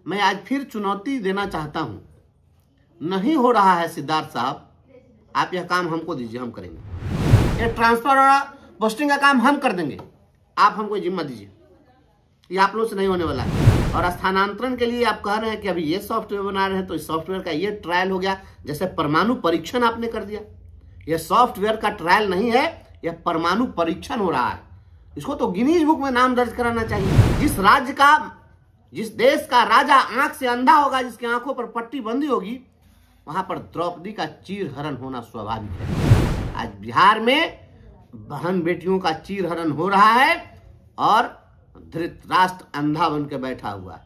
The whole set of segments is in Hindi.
मैं आज फिर चुनौती देना चाहता हूं। नहीं हो रहा है सिद्धार्थ साहब, आप यह काम हमको दीजिए, हम करेंगे। ये ट्रांसफर और पोस्टिंग का काम हम कर देंगे, आप हमको जिम्मा दीजिए। ये आप लोगों से नहीं होने वाला है। और स्थानांतरण के लिए आप कह रहे हैं कि अभी ये सॉफ्टवेयर बना रहे हैं, तो इस सॉफ्टवेयर का ये ट्रायल हो गया। जैसे परमाणु परीक्षण आपने कर दिया, यह सॉफ्टवेयर का ट्रायल नहीं है, यह परमाणु परीक्षण हो रहा है। इसको तो गिनीज बुक में नाम दर्ज कराना चाहिए। जिस देश का राजा आंख से अंधा होगा, जिसकी आंखों पर पट्टी बंदी होगी, वहां पर द्रौपदी का चीरहरण होना स्वाभाविक है। आज बिहार में बहन बेटियों का चीरहरण हो रहा है और धृतराष्ट्र अंधा बन के बैठा हुआ है।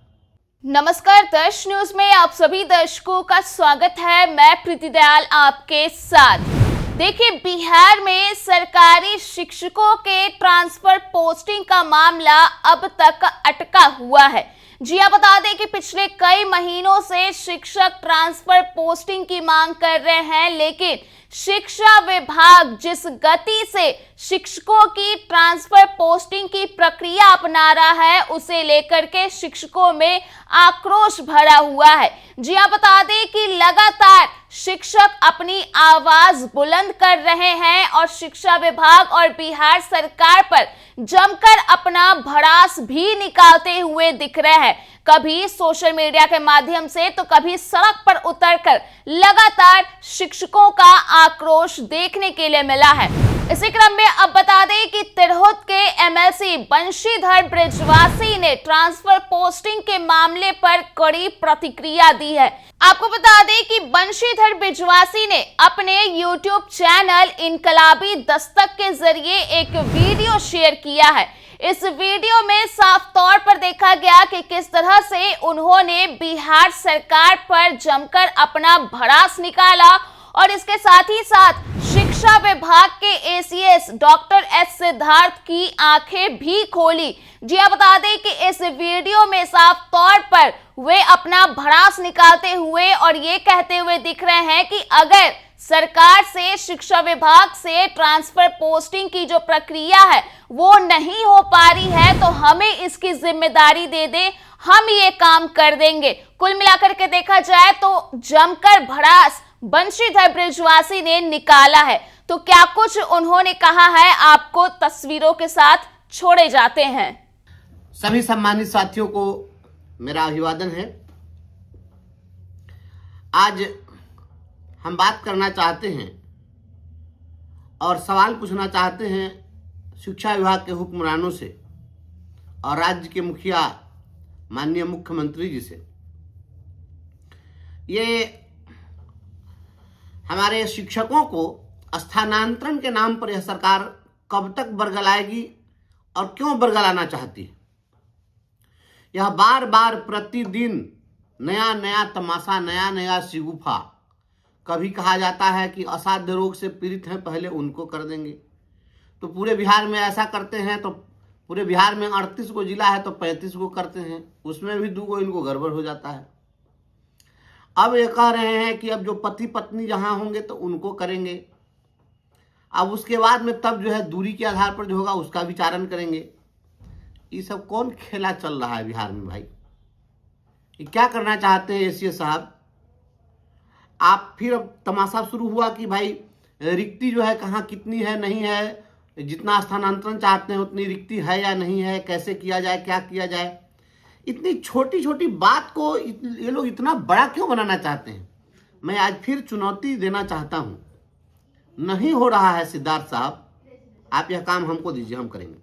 नमस्कार, दर्श न्यूज में आप सभी दर्शकों का स्वागत है। मैं प्रीति दयाल आपके साथ। देखिए, बिहार में सरकारी शिक्षकों के ट्रांसफर पोस्टिंग का मामला अब तक अटका हुआ है। जी आप बता दें कि पिछले कई महीनों से शिक्षक ट्रांसफर पोस्टिंग की मांग कर रहे हैं, लेकिन शिक्षा विभाग जिस गति से शिक्षकों की ट्रांसफर पोस्टिंग की प्रक्रिया अपना रहा है, उसे लेकर के शिक्षकों में आक्रोश भरा हुआ है। जी आप बता दें कि लगातार शिक्षक अपनी आवाज बुलंद कर रहे हैं और शिक्षा विभाग और बिहार सरकार पर जमकर अपना भड़ास भी निकालते हुए दिख रहे हैं। कभी सोशल मीडिया के माध्यम से तो कभी सड़क पर उतरकर लगातार शिक्षकों का आक्रोश देखने के लिए मिला है। इसी क्रम में अब बता दें कि तिरहुत के एमएलसी बंशीधर बृजवासी ने ट्रांसफर पोस्टिंग के मामले पर कड़ी प्रतिक्रिया दी है। आपको बता दें कि बंशीधर बृजवासी ने अपने YouTube चैनल इनकलाबी दस्तक के जरिए एक वीडियो शेयर किया है। इस वीडियो में साफ तौर पर देखा गया कि किस तरह से उन्होंने बिहार सरकार पर जमकर अपना भड़ास निकाला और इसके साथ ही साथ शिक्षा विभाग के एसीएस डॉक्टर एस सिद्धार्थ की आंखें भी खोली। जी आप बता दें कि इस वीडियो में साफ तौर पर वे अपना भड़ास निकालते हुए और ये कहते हुए दिख रहे हैं कि अगर सरकार से, शिक्षा विभाग से ट्रांसफर पोस्टिंग की जो प्रक्रिया है वो नहीं हो पा रही है, तो हमें इसकी जिम्मेदारी दे दे, हम ये काम कर देंगे। कुल मिलाकर के देखा जाए तो जमकर भड़ास बंशीधर बृजवासी ने निकाला है। तो क्या कुछ उन्होंने कहा है, आपको तस्वीरों के साथ छोड़े जाते हैं। सभी सम्मानित साथियों को मेरा अभिवादन है। आज हम बात करना चाहते हैं और सवाल पूछना चाहते हैं शिक्षा विभाग के हुक्मरानों से और राज्य के मुखिया माननीय मुख्यमंत्री जी से। ये हमारे शिक्षकों को स्थानांतरण के नाम पर यह सरकार कब तक बरगलाएगी और क्यों बरगलाना चाहती है? यह बार बार प्रतिदिन नया नया तमाशा, नया नया शिगुफा। कभी कहा जाता है कि असाध्य रोग से पीड़ित हैं, पहले उनको कर देंगे। तो पूरे बिहार में ऐसा करते हैं, तो पूरे बिहार में 38 को जिला है तो 35 को करते हैं, उसमें भी 2 को इनको गड़बड़ हो जाता है। अब ये कह रहे हैं कि अब जो पति पत्नी जहां होंगे तो उनको करेंगे। अब उसके बाद में तब जो है दूरी के आधार पर जो होगा उसका विचारण करेंगे। ये सब कौन खेला चल रहा है बिहार में भाई? ये क्या करना चाहते हैं एसीएस साहब? आप फिर अब तमाशा शुरू हुआ कि भाई रिक्ति जो है कहाँ कितनी है, नहीं है, जितना स्थानांतरण चाहते हैं उतनी रिक्ति है या नहीं है, कैसे किया जाए, क्या किया जाए। इतनी छोटी छोटी बात को ये लोग इतना बड़ा क्यों बनाना चाहते हैं? मैं आज फिर चुनौती देना चाहता हूं। नहीं हो रहा है सिद्धार्थ साहब, आप यह काम हमको दीजिए, हम करेंगे।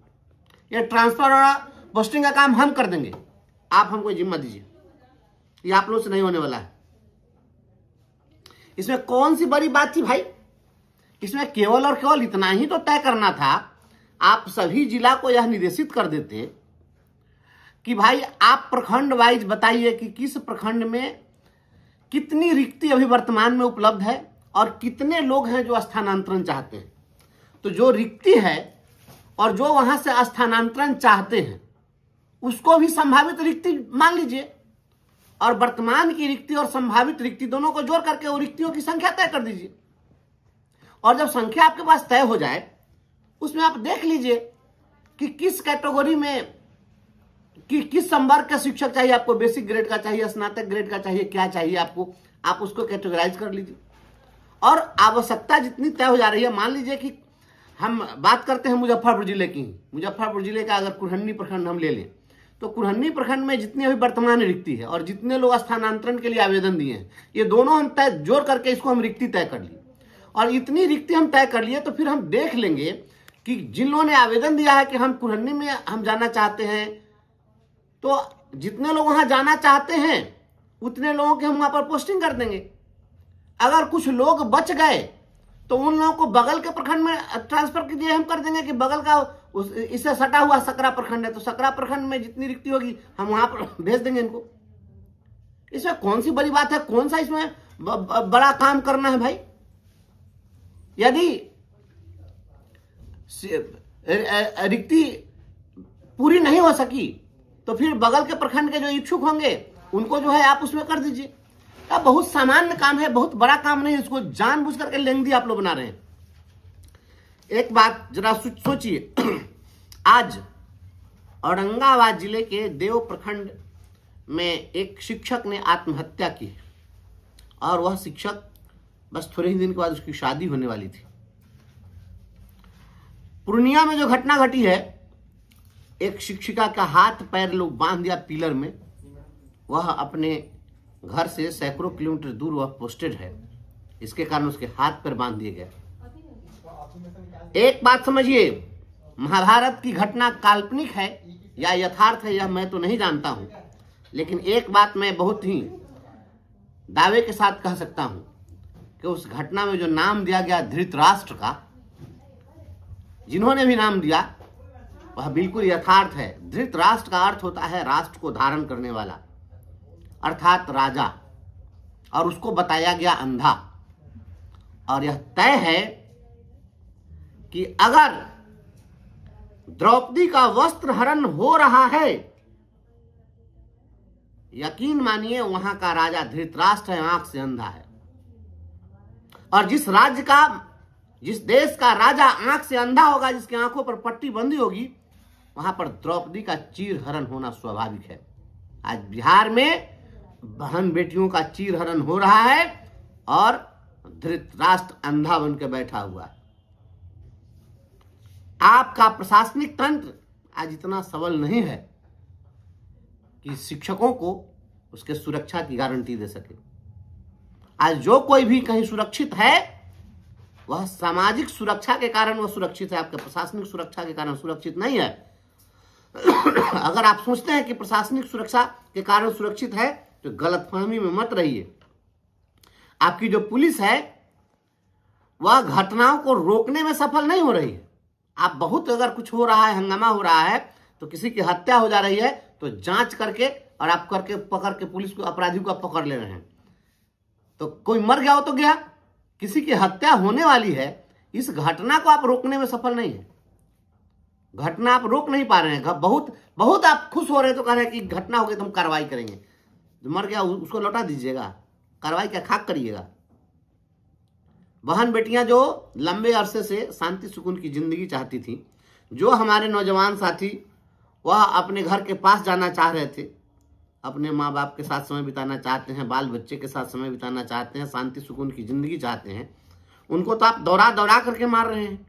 यह ट्रांसफर और पोस्टिंग का काम हम कर देंगे, आप हमको जिम्मा दीजिए। ये आप लोगों से नहीं होने वाला है। इसमें कौन सी बड़ी बात थी भाई? इसमें केवल और केवल इतना ही तो तय करना था। आप सभी जिला को यह निर्देशित कर देते कि भाई आप प्रखंड वाइज बताइए कि किस प्रखंड में कितनी रिक्ति अभी वर्तमान में उपलब्ध है और कितने लोग हैं जो स्थानांतरण चाहते हैं। तो जो रिक्ति है और जो वहां से स्थानांतरण चाहते हैं उसको भी संभावित रिक्ति मान लीजिए, और वर्तमान की रिक्ति और संभावित रिक्ति दोनों को जोड़ करके वो रिक्तियों की संख्या तय कर दीजिए। और जब संख्या आपके पास तय हो जाए उसमें आप देख लीजिए कि किस कैटेगरी में कि किस संवर्ग का शिक्षक चाहिए आपको, बेसिक ग्रेड का चाहिए, स्नातक ग्रेड का चाहिए, क्या चाहिए आपको, आप उसको कैटेगराइज कर लीजिए। और आवश्यकता जितनी तय हो जा रही है, मान लीजिए कि हम बात करते हैं मुजफ्फरपुर जिले की, मुजफ्फरपुर जिले का अगर कुरहन्नी प्रखंड हम ले लें तो कुरहन्नी प्रखंड में जितनी अभी वर्तमान रिक्ति है और जितने लोग स्थानांतरण के लिए आवेदन दिए हैं, ये दोनों हम तय जोड़ करके इसको हम रिक्ति तय कर लिए। और इतनी रिक्ति हम तय कर लिए तो फिर हम देख लेंगे कि जिन लोगों ने आवेदन दिया है कि हम कुरहन्नी में हम जाना चाहते हैं, तो जितने लोग वहां जाना चाहते हैं उतने लोगों की हम वहां पर पोस्टिंग कर देंगे। अगर कुछ लोग बच गए तो उन लोगों को बगल के प्रखंड में ट्रांसफर कीजिए, हम कर देंगे कि बगल का इससे सटा हुआ सकरा प्रखंड है, तो सकरा प्रखंड में जितनी रिक्ति होगी हम वहां पर भेज देंगे इनको। इसमें कौन सी बड़ी बात है, कौन सा इसमें बड़ा काम करना है भाई। यदि रिक्ति पूरी नहीं हो सकी तो फिर बगल के प्रखंड के जो इच्छुक होंगे उनको जो है आप उसमें कर दीजिए। अब बहुत सामान्य काम है, बहुत बड़ा काम नहीं है, इसको जानबूझ करके लेंदी आप लोग बना रहे हैं। एक बात जरा सोचिए, आज औरंगाबाद जिले के देव प्रखंड में एक शिक्षक ने आत्महत्या की और वह शिक्षक बस थोड़े ही दिन के बाद उसकी शादी होने वाली थी। पूर्णिया में जो घटना घटी है, एक शिक्षिका का हाथ पैर लोग बांध दिया पिलर में, वह अपने घर से सैकड़ों किलोमीटर दूर वह पोस्टेड है, इसके कारण उसके हाथ पैर बांध दिए गए। एक बात समझिए, महाभारत की घटना काल्पनिक है या यथार्थ है यह मैं तो नहीं जानता हूं, लेकिन एक बात मैं बहुत ही दावे के साथ कह सकता हूं कि उस घटना में जो नाम दिया गया धृतराष्ट्र का, जिन्होंने भी नाम दिया वह बिल्कुल यथार्थ है। धृतराष्ट्र का अर्थ होता है राष्ट्र को धारण करने वाला, अर्थात राजा, और उसको बताया गया अंधा। और यह तय है कि अगर द्रौपदी का वस्त्र हरण हो रहा है, यकीन मानिए वहां का राजा धृतराष्ट्र है, आंख से अंधा है। और जिस देश का राजा आंख से अंधा होगा, जिसकी आंखों पर पट्टी बंधी होगी, वहां पर द्रौपदी का चीर हरण होना स्वाभाविक है। आज बिहार में बहन बेटियों का चीर हरण हो रहा है और धृतराष्ट्र अंधा बन के बैठा हुआ है। आपका प्रशासनिक तंत्र आज इतना सबल नहीं है कि शिक्षकों को उसके सुरक्षा की गारंटी दे सके। आज जो कोई भी कहीं सुरक्षित है वह सामाजिक सुरक्षा के कारण वह सुरक्षित है, आपके प्रशासनिक सुरक्षा के कारण सुरक्षित नहीं है। अगर आप सोचते हैं कि प्रशासनिक सुरक्षा के कारण सुरक्षित है तो गलतफहमी में मत रहिए। आपकी जो पुलिस है वह घटनाओं को रोकने में सफल नहीं हो रही है। आप बहुत, अगर कुछ हो रहा है, हंगामा हो रहा है, तो किसी की हत्या हो जा रही है तो जांच करके और आप करके पकड़ के पुलिस को, अपराधी को आप पकड़ ले रहे हैं। तो कोई मर गया हो तो गया, किसी की हत्या होने वाली है, इस घटना को आप रोकने में सफल नहीं है। घटना आप रोक नहीं पा रहे हैं। बहुत आप खुश हो रहे हैं तो कह रहे हैं कि घटना हो गई तो हम कार्रवाई करेंगे, जो मर गया उसको लौटा दीजिएगा, कार्रवाई क्या खाक करिएगा। बहन बेटियां जो लंबे अरसे से शांति सुकून की जिंदगी चाहती थी, जो हमारे नौजवान साथी वह अपने घर के पास जाना चाह रहे थे, अपने माँ बाप के साथ समय बिताना चाहते हैं, बाल बच्चे के साथ समय बिताना चाहते हैं, शांति सुकून की जिंदगी चाहते हैं, उनको तो आप दौड़ा दौड़ा करके मार रहे हैं।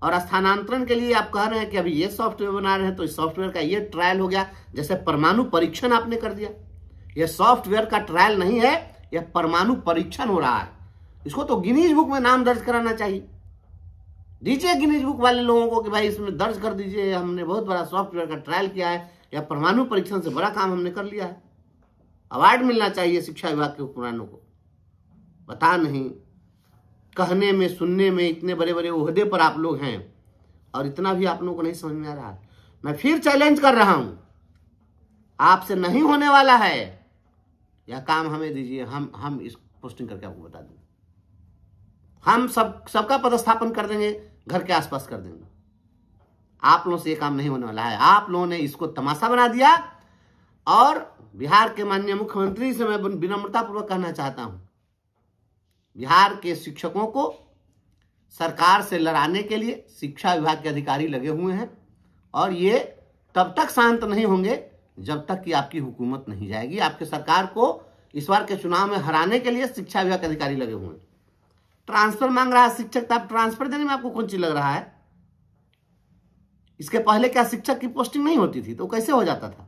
और स्थानांतरण के लिए आप कह रहे हैं कि अभी ये सॉफ्टवेयर बना रहे हैं, तो इस सॉफ्टवेयर का ये ट्रायल हो गया, जैसे परमाणु परीक्षण आपने कर दिया। यह सॉफ्टवेयर का ट्रायल नहीं है, यह परमाणु परीक्षण हो रहा है। इसको तो गिनीज बुक में नाम दर्ज कराना चाहिए। दीजिए गिनीज बुक वाले लोगों को कि भाई इसमें दर्ज कर दीजिए, हमने बहुत बड़ा सॉफ्टवेयर का ट्रायल किया है, या परमाणु परीक्षण से बड़ा काम हमने कर लिया है। अवार्ड मिलना चाहिए शिक्षा विभाग के उपकरणों को। पता नहीं, कहने में सुनने में इतने बड़े बड़े ओहदे पर आप लोग हैं और इतना भी आप लोगों को नहीं समझ में आ रहा है। मैं फिर चैलेंज कर रहा हूं, आपसे नहीं होने वाला है, यह काम हमें दीजिए, हम इस पोस्टिंग करके आपको बता देंगे। हम सबका पदस्थापन कर देंगे, घर के आसपास कर देंगे। आप लोगों से ये काम नहीं होने वाला है। आप लोगों ने इसको तमाशा बना दिया। और बिहार के माननीय मुख्यमंत्री से मैं विनम्रतापूर्वक कहना चाहता हूं, बिहार के शिक्षकों को सरकार से लड़ाने के लिए शिक्षा विभाग के अधिकारी लगे हुए हैं और ये तब तक शांत नहीं होंगे जब तक कि आपकी हुकूमत नहीं जाएगी। आपके सरकार को इस बार के चुनाव में हराने के लिए शिक्षा विभाग के अधिकारी लगे हुए हैं। ट्रांसफर मांग रहा है शिक्षक, तो आप ट्रांसफर देने में आपको कौन चीज लग रहा है? इसके पहले क्या शिक्षक की पोस्टिंग नहीं होती थी? तो कैसे हो जाता था?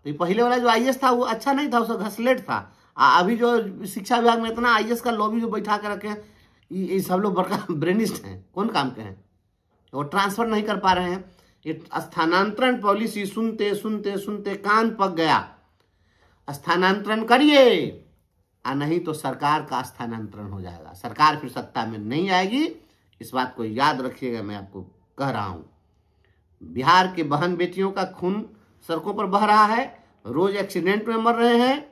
तो ये पहले वाला जो आईएएस था वो अच्छा नहीं था, उसका घसलेट था। अभी जो शिक्षा विभाग में इतना आईएएस का लॉबी जो बैठा के रखे हैं, ये सब लोग बड़का ब्रेनिस्ट हैं, कौन काम के हैं? वो ट्रांसफर नहीं कर पा रहे हैं। ये स्थानांतरण पॉलिसी सुनते सुनते सुनते कान पक गया। स्थानांतरण करिए, नहीं तो सरकार का स्थानांतरण हो जाएगा। सरकार फिर सत्ता में नहीं आएगी, इस बात को याद रखिएगा। मैं आपको कह रहा हूं, बिहार के बहन बेटियों का खून सड़कों पर बह रहा है, रोज एक्सीडेंट में मर रहे हैं,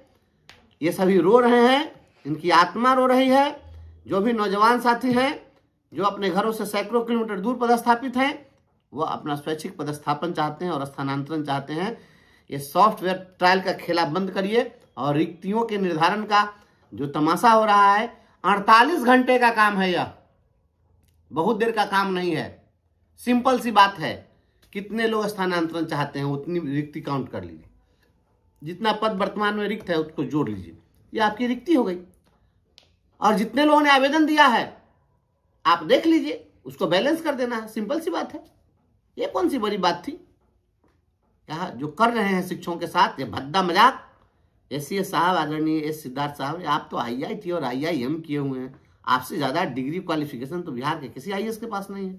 ये सभी रो रहे हैं, इनकी आत्मा रो रही है। जो भी नौजवान साथी हैं जो अपने घरों से सैकड़ों किलोमीटर दूर पदस्थापित हैं, वो अपना स्वैच्छिक पदस्थापन चाहते हैं और स्थानांतरण चाहते हैं। ये सॉफ्टवेयर ट्रायल का खेला बंद करिए और रिक्तियों के निर्धारण का जो तमाशा हो रहा है, 48 घंटे का काम है यह, बहुत देर का काम नहीं है। सिंपल सी बात है, कितने लोग स्थानांतरण चाहते हैं उतनी रिक्ति काउंट कर लीजिए, जितना पद वर्तमान में रिक्त है उसको जोड़ लीजिए, ये आपकी रिक्ति हो गई। और जितने लोगों ने आवेदन दिया है आप देख लीजिए, उसको बैलेंस कर देना है। सिंपल सी बात है, ये कौन सी बड़ी बात थी? यहाँ जो कर रहे हैं शिक्षकों के साथ ये भद्दा मजाक, एसीएस साहब, आदरणीय एस सिद्धार्थ साहब, आप तो आईआईटी और आईआईएम किए हुए हैं, आपसे ज्यादा डिग्री क्वालिफिकेशन तो बिहार के किसी आईएएस के पास नहीं है।